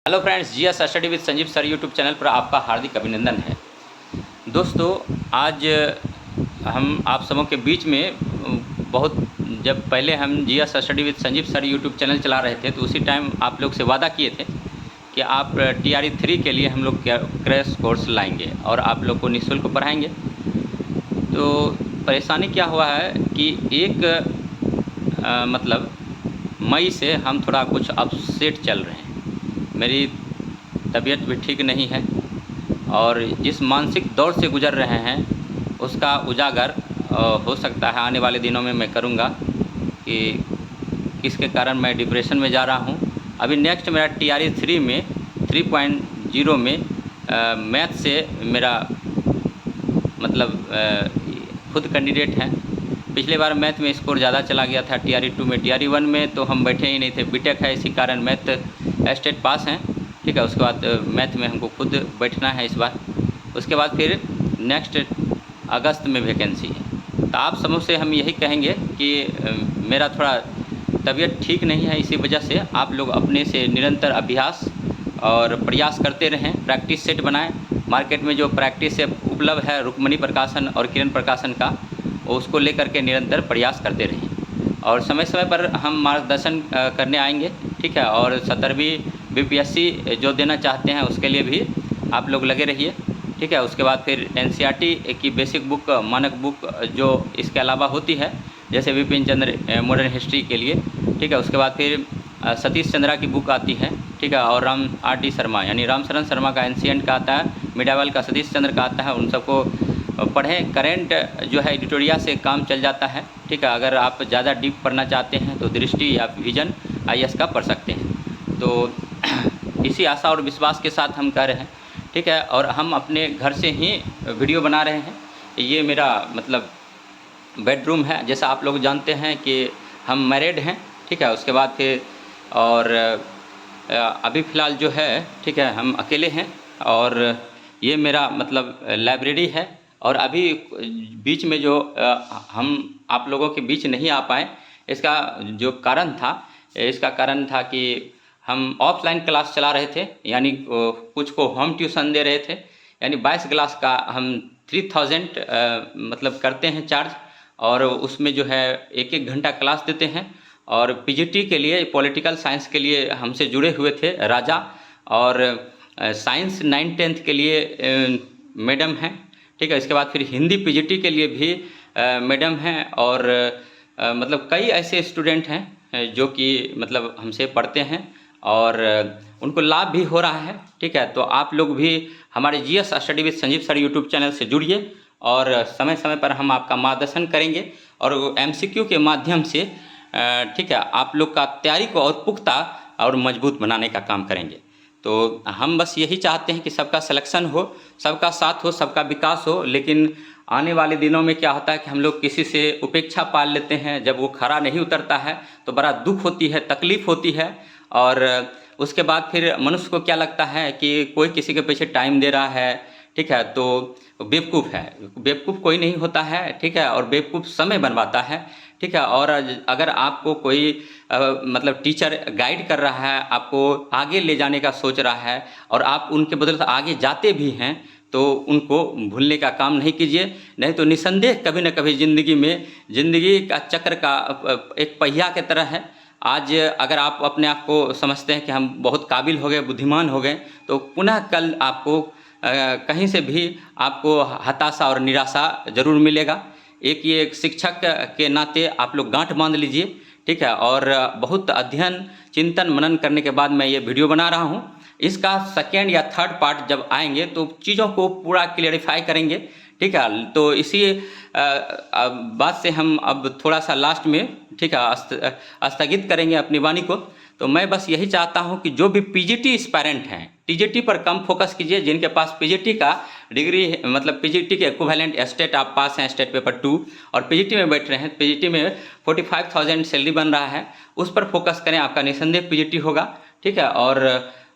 Hello friends, GS study with Sanjeev sir YouTube channel पर आपका हार्दिक अभिनंदन है। दोस्तों, आज हम आप सबों के बीच में बहुत जब पहले हम GS study with Sanjeev sir YouTube channel चला रहे थे तो उसी टाइम आप लोग से वादा किए थे कि आप TRE 3 के लिए हम लोग क्रैश कोर्स लाएंगे और आप लोग को निःशुल्क पढ़ाएंगे। तो परेशानी क्या हुआ है कि मतलब मई से हम थोड़ा कुछ अपसेट चल रहे हैं। मेरी तबीयत भी ठीक नहीं है और जिस मानसिक दौर से गुज़र रहे हैं उसका उजागर हो सकता है आने वाले दिनों में मैं करूँगा कि किसके कारण मैं डिप्रेशन में जा रहा हूँ। अभी नेक्स्ट मेरा TRE 3 में 3.0 में मैथ से मेरा मतलब खुद कैंडिडेट हैं। पिछले बार मैथ में स्कोर ज़्यादा चला गया था TRE 2 में। TRE 1 में तो हम बैठे ही नहीं थे, बीटेक है इसी कारण मैथ स्टेट पास हैं। ठीक है, उसके बाद मैथ में हमको खुद बैठना है इस बार। उसके बाद फिर नेक्स्ट अगस्त में वैकेंसी है। तो आप सबों से हम यही कहेंगे कि मेरा थोड़ा तबीयत ठीक नहीं है, इसी वजह से आप लोग अपने से निरंतर अभ्यास और प्रयास करते रहें। प्रैक्टिस सेट बनाएं। मार्केट में जो प्रैक्टिस सेट उपलब्ध है रुक्मणी प्रकाशन और किरण प्रकाशन का, उसको लेकर के निरंतर प्रयास करते रहें और समय समय पर हम मार्गदर्शन करने आएंगे। ठीक है, और 17वीं BPSC जो देना चाहते हैं उसके लिए भी आप लोग लगे रहिए। ठीक है, उसके बाद फिर NCERT की बेसिक बुक, मानक बुक जो इसके अलावा होती है, जैसे विपिन चंद्र मॉडर्न हिस्ट्री के लिए। ठीक है, उसके बाद फिर सतीश चंद्रा की बुक आती है। ठीक है, और राम RD शर्मा यानी रामशरण शर्मा का एंशिएंट का आता है, मिडावल का सतीश चंद्र का आता है। उन सबको पढ़ें। करेंट जो है एडिटोरिया से काम चल जाता है। ठीक है, अगर आप ज़्यादा डीप पढ़ना चाहते हैं तो दृष्टि या विजन IAS का पढ़ सकते हैं। तो इसी आशा और विश्वास के साथ हम कर रहे हैं। ठीक है, और हम अपने घर से ही वीडियो बना रहे हैं। ये मेरा मतलब बेडरूम है। जैसा आप लोग जानते हैं कि हम मैरिड हैं। ठीक है, उसके बाद फिर और अभी फ़िलहाल जो है, ठीक है, हम अकेले हैं। और ये मेरा मतलब लाइब्रेरी है। और अभी बीच में जो हम आप लोगों के बीच नहीं आ पाए, इसका जो कारण था, इसका कारण था कि हम ऑफलाइन क्लास चला रहे थे, यानी कुछ को होम ट्यूशन दे रहे थे। यानी 22 क्लास का हम 3000 मतलब करते हैं चार्ज, और उसमें जो है 1-1 घंटा क्लास देते हैं। और PGT के लिए, पॉलिटिकल साइंस के लिए हमसे जुड़े हुए थे राजा, और साइंस 9th-10th के लिए मैडम हैं। ठीक है, इसके बाद फिर हिंदी PGT के लिए भी मैडम हैं। और मतलब कई ऐसे स्टूडेंट हैं जो कि मतलब हमसे पढ़ते हैं और उनको लाभ भी हो रहा है। ठीक है, तो आप लोग भी हमारे GS study with Sanjeev sir YouTube channel से जुड़िए और समय समय पर हम आपका मार्गदर्शन करेंगे और MCQ के माध्यम से ठीक है आप लोग का तैयारी को और पुख्ता और मजबूत बनाने का काम करेंगे। तो हम बस यही चाहते हैं कि सबका सिलेक्शन हो, सबका साथ हो, सबका विकास हो। लेकिन आने वाले दिनों में क्या होता है कि हम लोग किसी से उपेक्षा पाल लेते हैं। जब वो खरा नहीं उतरता है तो बड़ा दुख होती है, तकलीफ़ होती है। और उसके बाद फिर मनुष्य को क्या लगता है कि कोई किसी के पीछे टाइम दे रहा है। ठीक है, तो बेवकूफ़ है। बेवकूफ़ कोई नहीं होता है। ठीक है, और बेवकूफ़ समय बनवाता है। ठीक है, और अगर आपको कोई मतलब टीचर गाइड कर रहा है, आपको आगे ले जाने का सोच रहा है और आप उनके बदौलत आगे जाते भी हैं, तो उनको भूलने का काम नहीं कीजिए। नहीं तो निसंदेह कभी न कभी ज़िंदगी का चक्र का एक पहिया की तरह है। आज अगर आप अपने आप को समझते हैं कि हम बहुत काबिल हो गए, बुद्धिमान हो गए, तो पुनः कल आपको कहीं से भी आपको हताशा और निराशा ज़रूर मिलेगा। ये एक शिक्षक के नाते आप लोग गांठ बांध लीजिए। ठीक है, और बहुत अध्ययन, चिंतन, मनन करने के बाद मैं ये वीडियो बना रहा हूँ। इसका 2nd या 3rd पार्ट जब आएंगे तो चीज़ों को पूरा क्लियरिफाई करेंगे। ठीक है, तो इसी बात से हम अब थोड़ा सा लास्ट में, ठीक है, स्थगित करेंगे अपनी वाणी को। तो मैं बस यही चाहता हूं कि जो भी PGT एस्पायरेंट हैं, TGT पर कम फोकस कीजिए। जिनके पास PGT का डिग्री मतलब PGT के इक्विवेलेंट स्टेट आप पास हैं, स्टेट पेपर 2, और PGT में बैठ रहे हैं, PGT में 45,000 सैलरी बन रहा है, उस पर फोकस करें, आपका निसंदेह PGT होगा। ठीक है, और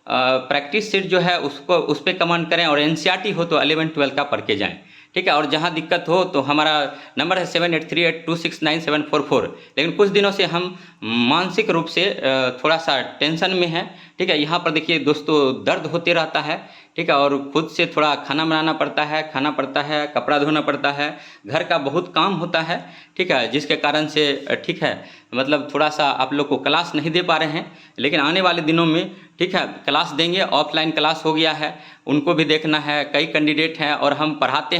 प्रैक्टिस सेट जो है उसको उस पर कमांड करें, और NCERT हो तो 11th-12th का पढ़ के जाएँ। ठीक है। और जहाँ दिक्कत हो तो हमारा नंबर है 7838269744। लेकिन कुछ दिनों से हम मानसिक रूप से थोड़ा सा टेंशन में हैं, ठीक है। यहाँ पर देखिए दोस्तों, दर्द होते रहता है, ठीक है। और खुद से थोड़ा खाना बनाना पड़ता है, खाना पड़ता है, कपड़ा धोना पड़ता है, घर का बहुत काम होता है, ठीक है। जिसके कारण से ठीक है, मतलब थोड़ा सा आप लोग को क्लास नहीं दे पा रहे हैं, लेकिन आने वाले दिनों में ठीक है क्लास देंगे। ऑफलाइन क्लास हो गया है, उनको भी देखना है। कई कैंडिडेट हैं और हम पढ़ाते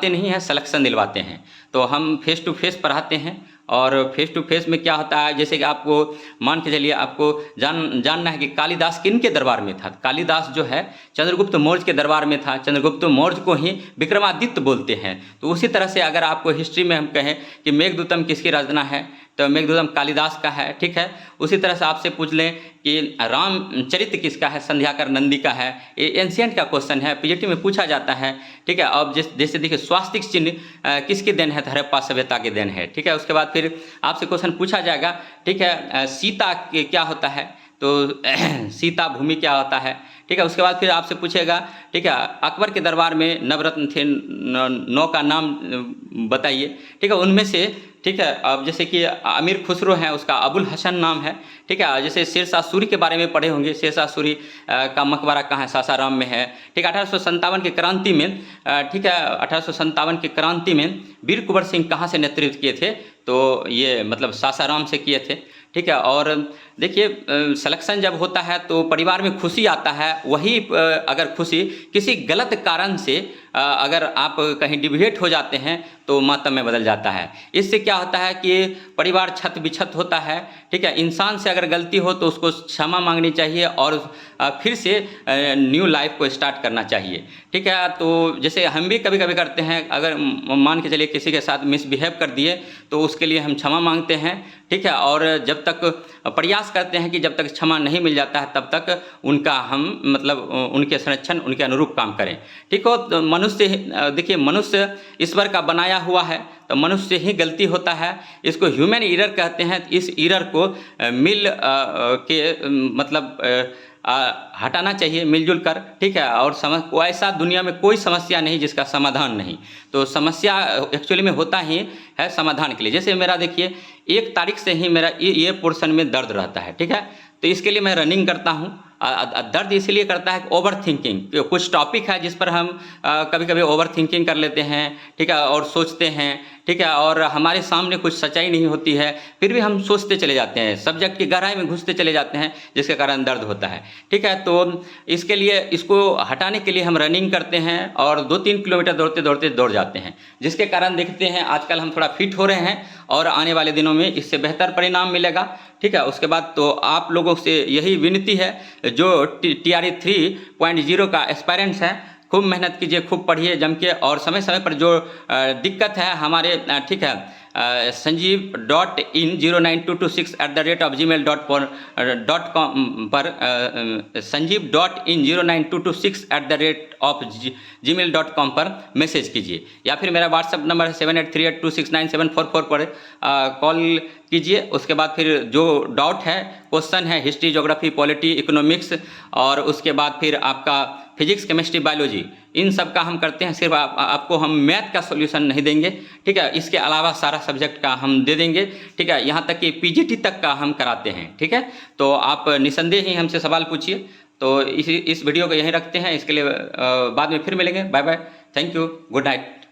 नहीं हैं, सिलेक्शन दिलवाते हैं। तो हम फेस टू फेस पढ़ाते हैं। और फेस टू फेस में क्या होता है, जैसे कि आपको मान के चलिए, आपको जानना है कि कालिदास किनके दरबार में था। कालिदास जो है चंद्रगुप्त मौर्य के दरबार में था। चंद्रगुप्त मौर्य को ही विक्रमादित्य बोलते हैं। तो उसी तरह से अगर आपको हिस्ट्री में हम कहें कि मेघदूतम किसकी रचना है, तो मेघदूतम कालिदास का है, ठीक है। उसी तरह से आपसे पूछ लें कि रामचरित्र किसका है, संध्याकर नंदी का है। ये एंशियंट का क्वेश्चन है, पीजीटी में पूछा जाता है, ठीक है। अब जैसे देखिए स्वास्तिक चिन्ह किसके देन है, हड़प्पा सभ्यता के देन है, ठीक है। उसके बाद फिर आपसे क्वेश्चन पूछा जाएगा, ठीक है, सीता क्या होता है, तो सीता भूमि क्या होता है, ठीक है। उसके बाद फिर आपसे पूछेगा, ठीक है, अकबर के दरबार में नवरत्न थे, 9 का नाम बताइए, ठीक है। उनमें से ठीक है, अब जैसे कि अमीर खुसरो है, उसका अबुल हसन नाम है, ठीक है। जैसे शेरशाह सूरी के बारे में पढ़े होंगे, शेरशाह सूरी का मकबरा कहाँ है, सासाराम में है, ठीक है। 1857 की क्रांति में, ठीक है, 1857 की क्रांति में वीर कुंवर सिंह कहाँ से नेतृत्व किए थे, तो ये मतलब सासाराम से किए थे, ठीक है। और देखिए सिलेक्शन जब होता है तो परिवार में खुशी आता है, वही अगर खुशी किसी गलत कारण से अगर आप कहीं डिविएट हो जाते हैं तो मातम में बदल जाता है। इससे क्या होता है कि परिवार छत बिछत होता है, ठीक है। इंसान से अगर गलती हो तो उसको क्षमा मांगनी चाहिए और फिर से न्यू लाइफ को स्टार्ट करना चाहिए, ठीक है। तो जैसे हम भी कभी कभी करते हैं, अगर मान के चलिए किसी के साथ मिसबिहेव कर दिए तो उसके लिए हम क्षमा मांगते हैं, ठीक है। और जब तक प्रयास करते हैं कि जब तक क्षमा नहीं मिल जाता है तब तक उनका हम मतलब उनके संरक्षण, उनके अनुरूप काम करें, ठीक हो। तो मनुष्य देखिए, मनुष्य ईश्वर का बनाया हुआ है, तो मनुष्य ही गलती होता है। इसको ह्यूमन एरर कहते हैं। इस एरर को मिल के मतलब हटाना चाहिए मिलजुल कर, ठीक है। और ऐसा दुनिया में कोई समस्या नहीं जिसका समाधान नहीं। तो समस्या एक्चुअली में होता ही है समाधान के लिए। जैसे मेरा देखिए 1 तारीख से ही मेरा ये पोर्शन में दर्द रहता है, ठीक है। तो इसके लिए मैं रनिंग करता हूँ। दर्द इसलिए करता है कि ओवर थिंकिंग, कुछ टॉपिक है जिस पर हम कभी कभी ओवर थिंकिंग कर लेते हैं, ठीक है, और सोचते हैं, ठीक है। और हमारे सामने कुछ सच्चाई नहीं होती है, फिर भी हम सोचते चले जाते हैं, सब्जेक्ट की गहराई में घुसते चले जाते हैं, जिसके कारण दर्द होता है, ठीक है। तो इसके लिए, इसको हटाने के लिए हम रनिंग करते हैं और 2-3 किलोमीटर दौड़ते दौड़ते दौड़ जाते हैं, जिसके कारण देखते हैं आजकल हम थोड़ा फिट हो रहे हैं और आने वाले दिनों में इससे बेहतर परिणाम मिलेगा, ठीक है। उसके बाद तो आप लोगों से यही विनती है, जो TRE 3.0 का एस्पायरेंट्स है, खूब मेहनत कीजिए, खूब पढ़िए जम के, और समय समय पर जो दिक्कत है हमारे, ठीक है, sanjeev.in09226@gmail.com पर sanjeev.in09226@gmail.com पर मैसेज कीजिए, या फिर मेरा व्हाट्सअप नंबर है 7838269744 पर कॉल कीजिए। उसके बाद फिर जो डाउट है, क्वेश्चन है हिस्ट्री, ज्योग्राफी, पॉलिटी, इकोनॉमिक्स, और उसके बाद फिर आपका फिजिक्स, केमिस्ट्री, बायोलॉजी, इन सब का हम करते हैं। सिर्फ आपको हम मैथ का सॉल्यूशन नहीं देंगे, ठीक है। इसके अलावा सारा सब्जेक्ट का हम दे देंगे, ठीक है। यहाँ तक कि PGT तक का हम कराते हैं, ठीक है। तो आप निसंदेह ही हमसे सवाल पूछिए। तो इस वीडियो को यहीं रखते हैं। इसके लिए बाद में फिर मिलेंगे। Bye bye, thank you, good night.